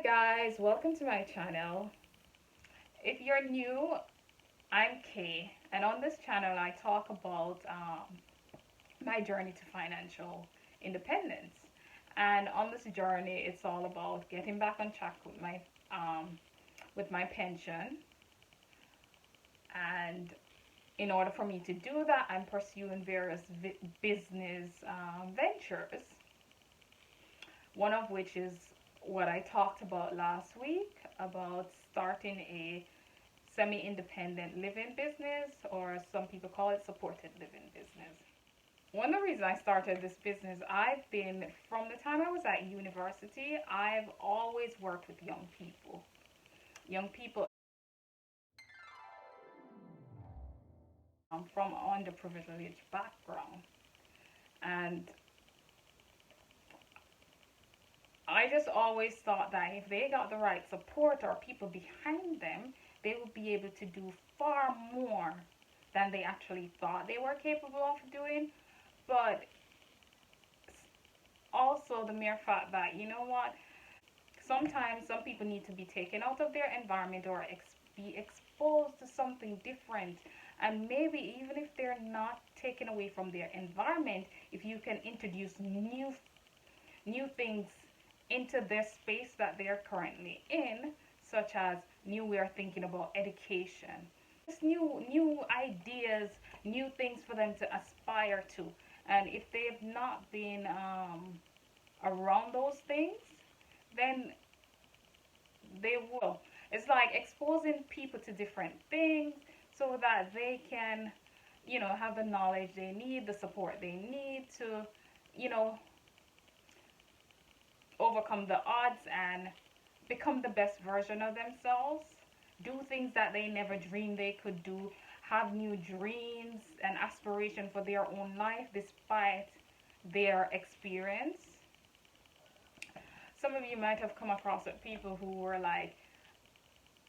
guys, welcome to my channel. If you're new, I'm Kay, and on this channel I talk about my journey to financial independence. And on this journey, it's all about getting back on track with my pension. And in order for me to do that, I'm pursuing various business ventures. One of which is what I talked about last week about starting a semi-independent living business, or some people call it supported living business. One of the reasons I started this business, I've been, from the time I was at university, I've always worked with young people from underprivileged background. And I just always thought that if they got the right support or people behind them, they would be able to do far more than they actually thought they were capable of doing. But also the mere fact that, you know what, sometimes some people need to be taken out of their environment or be exposed to something different. And maybe even if they're not taken away from their environment, if you can introduce new things into their space that they're currently in, such as new way of thinking about education, just new ideas, new things for them to aspire to. And if they've not been around those things, then they will. It's like exposing people to different things so that they can, have the knowledge they need, the support they need to, you know, overcome the odds and become the best version of themselves, do things that they never dreamed they could do, have new dreams and aspiration for their own life despite their experience. Some of you might have come across it, people who were like,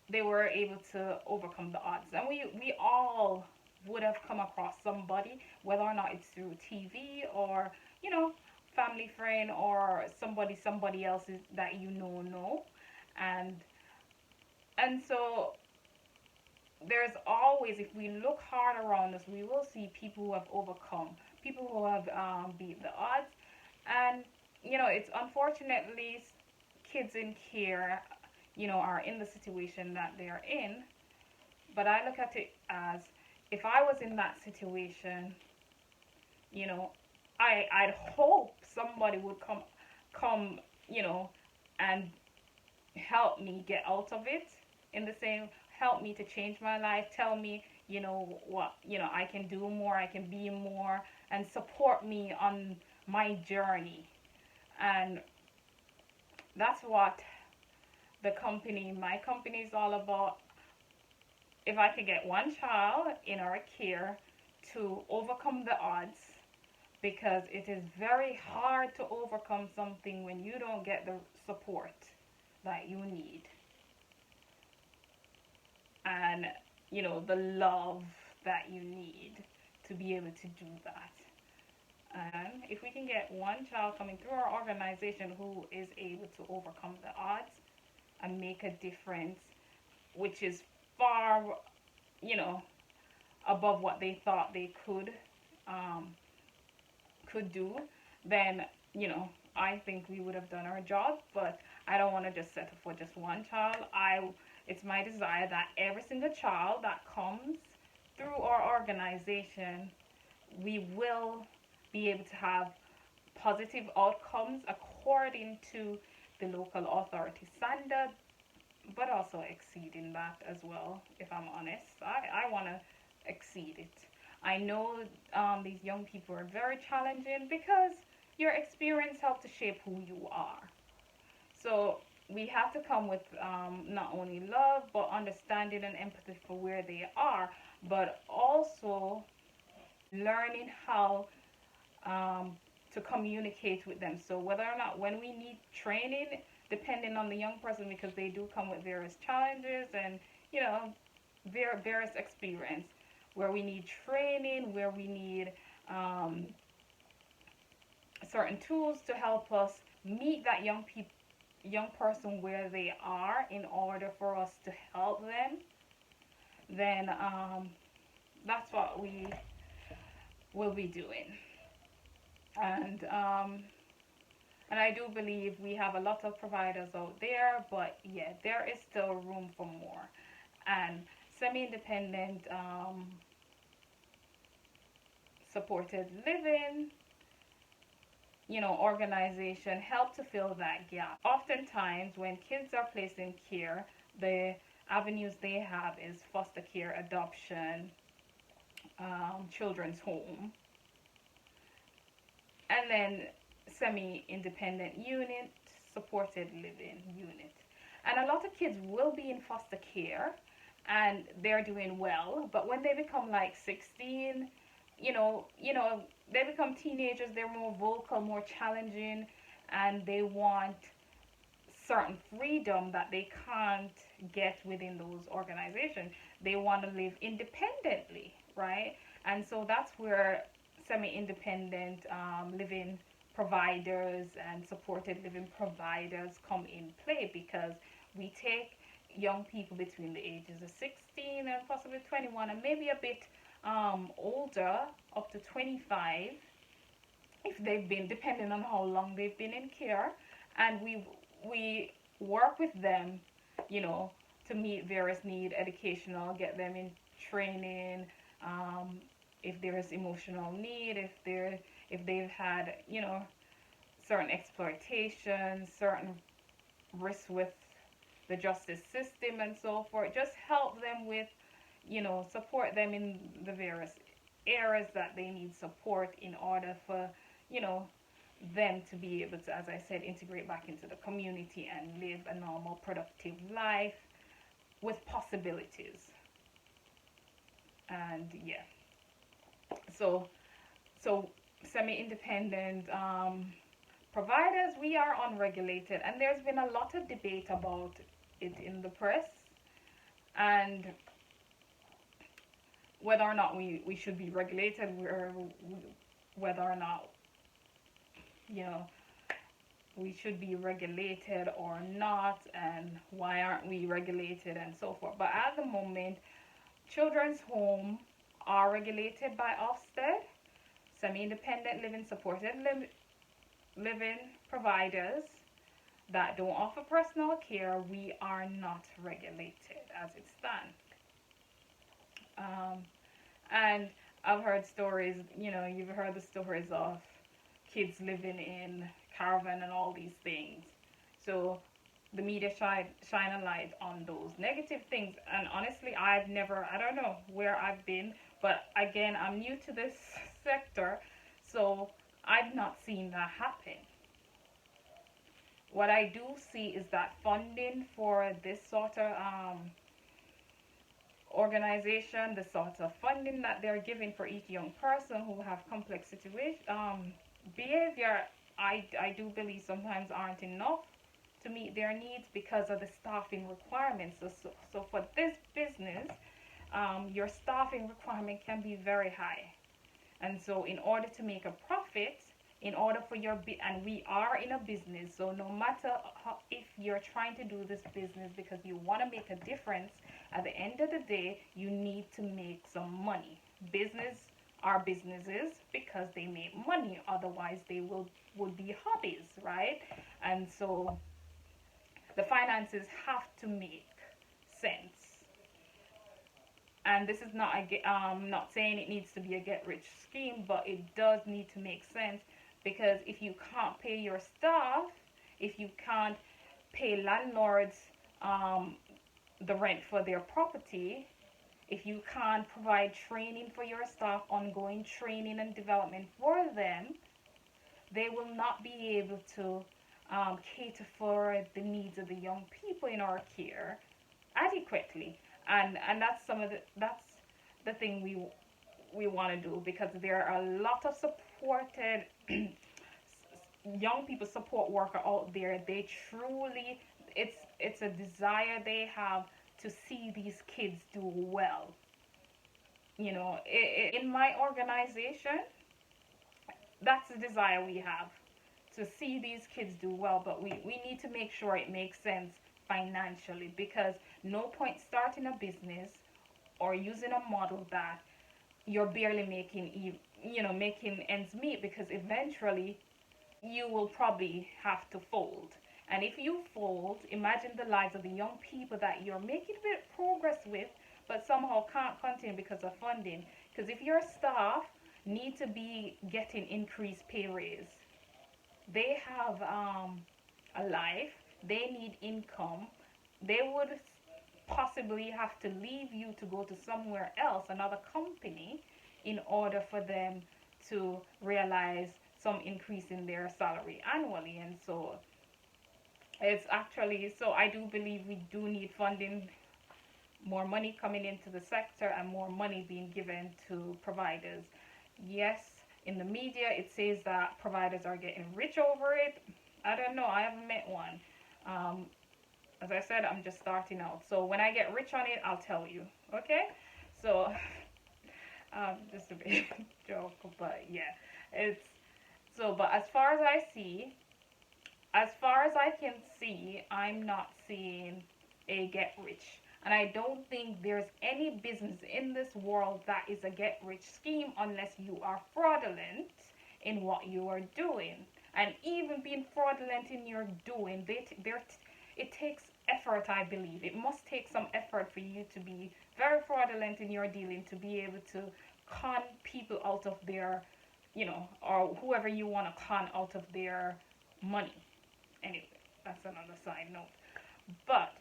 they were able to overcome the odds. And we all would have come across somebody, whether or not it's through TV or, family friend or somebody else that know. And and so there's always, if we look hard around us, we will see people who have overcome, people who have beat the odds. And it's unfortunately kids in care, are in the situation that they're in. But I look at it as, if I was in that situation, you know, I'd hope somebody would come, and help me get out of it, in the same, help me to change my life, tell me, what, I can do more, I can be more, and support me on my journey. And that's what my company is all about. If I could get one child in our care to overcome the odds, because it is very hard to overcome something when you don't get the support that you need, and the love that you need to be able to do that. And if we can get one child coming through our organization who is able to overcome the odds and make a difference, which is far, above what they thought they could do, then I think we would have done our job. But I don't want to just settle for just one child. It's my desire that every single child that comes through our organization, we will be able to have positive outcomes according to the local authority standard, but also exceeding that as well. If I'm honest, I want to exceed it. I know these young people are very challenging, because your experience helps to shape who you are. So we have to come with not only love, but understanding and empathy for where they are, but also learning how to communicate with them. So whether or not, when we need training, depending on the young person, because they do come with various challenges and various experience, where we need training, where we need certain tools to help us meet that young person where they are in order for us to help them, then that's what we will be doing. And I do believe we have a lot of providers out there, but yeah, there is still room for more. And semi-independent supported living, organization help to fill that gap. Oftentimes, when kids are placed in care, the avenues they have is foster care, adoption, children's home, and then semi-independent unit, supported living unit. And a lot of kids will be in foster care and they're doing well, but when they become like 16, they become teenagers, they're more vocal, more challenging, and they want certain freedom that they can't get within those organizations. They want to live independently, right? And so that's where semi-independent living providers and supported living providers come in play, because we take young people between the ages of 16 and possibly 21 and maybe a bit older, up to 25, if they've been, depending on how long they've been in care, and we work with them, you know, to meet various needs, educational, get them in training, if there's emotional need, if they've had, certain exploitation, certain risks with the justice system and so forth. Just help them with, support them in the various areas that they need support in order for, you know, them to be able to, as I said, integrate back into the community and live a normal, productive life with possibilities. And yeah, so so semi-independent providers, we are unregulated, and there's been a lot of debate about it in the press, and whether or not we should be regulated, or whether or not, you know, we should be regulated or not, and why aren't we regulated and so forth. But at the moment, children's home are regulated by Ofsted. Semi-independent living, supported living providers that don't offer personal care, we are not regulated as it stands. And I've heard stories, you've heard the stories of kids living in caravan and all these things. So the media shine a light on those negative things. And honestly, I don't know where I've been, but again, I'm new to this sector, so I've not seen that happen. What I do see is that funding for this sort of organization, the sort of funding that they're giving for each young person who have complex situation, behavior, I do believe sometimes aren't enough to meet their needs because of the staffing requirements. So for this business, your staffing requirement can be very high. And so in order to make a profit, in order for and we are in a business, so no matter how, if you're trying to do this business because you want to make a difference, at the end of the day, you need to make some money. Business are businesses because they make money, otherwise they would be hobbies, right? And so the finances have to make sense. And this is not saying it needs to be a get rich scheme, but it does need to make sense, because if you can't pay your staff, if you can't pay landlords the rent for their property, if you can't provide training for your staff, ongoing training and development for them, they will not be able to cater for the needs of the young people in our care adequately. And that's the thing we want to do, because there are a lot of supported young people support worker out there. They truly, it's a desire they have to see these kids do well. In my organization, that's the desire we have, to see these kids do well, but we need to make sure it makes sense financially, because no point starting a business or using a model that you're barely making making ends meet, because eventually you will probably have to fold. And if you fold, imagine the lives of the young people that you're making a bit of progress with, but somehow can't continue because of funding. Because if your staff need to be getting increased pay raise, they have a life, they need income, they would possibly have to leave you to go to somewhere else, another company, in order for them to realize some increase in their salary annually. And so it's actually, so I do believe we do need funding, more money coming into the sector, and more money being given to providers. Yes, in the media it says that providers are getting rich over it. I don't know, I haven't met one. um, as I said, I'm just starting out. So when I get rich on it, I'll tell you. Okay? So just a bit joke, but yeah, it's so. But as far as I can see, I'm not seeing a get rich. And I don't think there's any business in this world that is a get rich scheme unless you are fraudulent in what you are doing. And even being fraudulent in your doing, it takes effort, I believe. It must take some effort for you to be very fraudulent in your dealing, to be able to con people out of their, or whoever you want to con out of their money. Anyway, that's another side note. But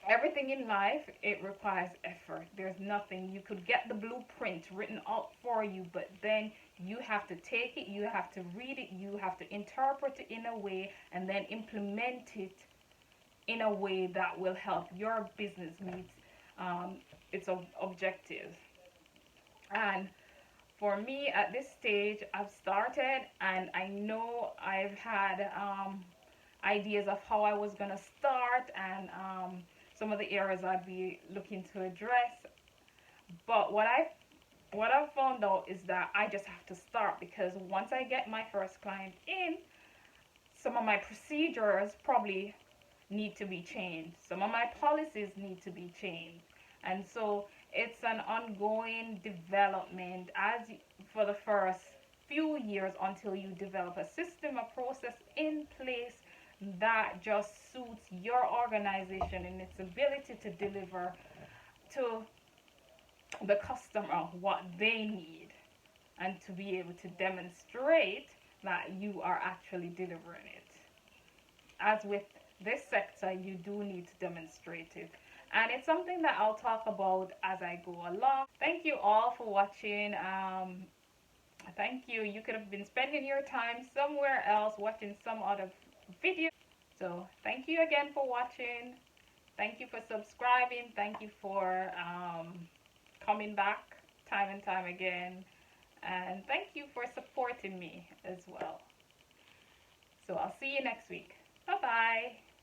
everything in life, it requires effort. There's nothing, you could get the blueprint written out for you, but then you have to take it, you have to read it, you have to interpret it in a way, and then implement it in a way that will help your business meet its objective. And for me, at this stage, I've started, and I know I've had ideas of how I was gonna start, and some of the areas I'd be looking to address. But what I've found out is that I just have to start, because once I get my first client in, some of my procedures probably need to be changed. Some of my policies need to be changed. And so it's an ongoing development as for the first few years, until you develop a system, a process in place that just suits your organization and its ability to deliver to the customer what they need, and to be able to demonstrate that you are actually delivering it. As with this sector, you do need to demonstrate it. And it's something that I'll talk about as I go along. Thank you all for watching. Thank you. You could have been spending your time somewhere else watching some other video. So thank you again for watching. Thank you for subscribing. Thank you for coming back time and time again. And thank you for supporting me as well. So I'll see you next week. Bye bye.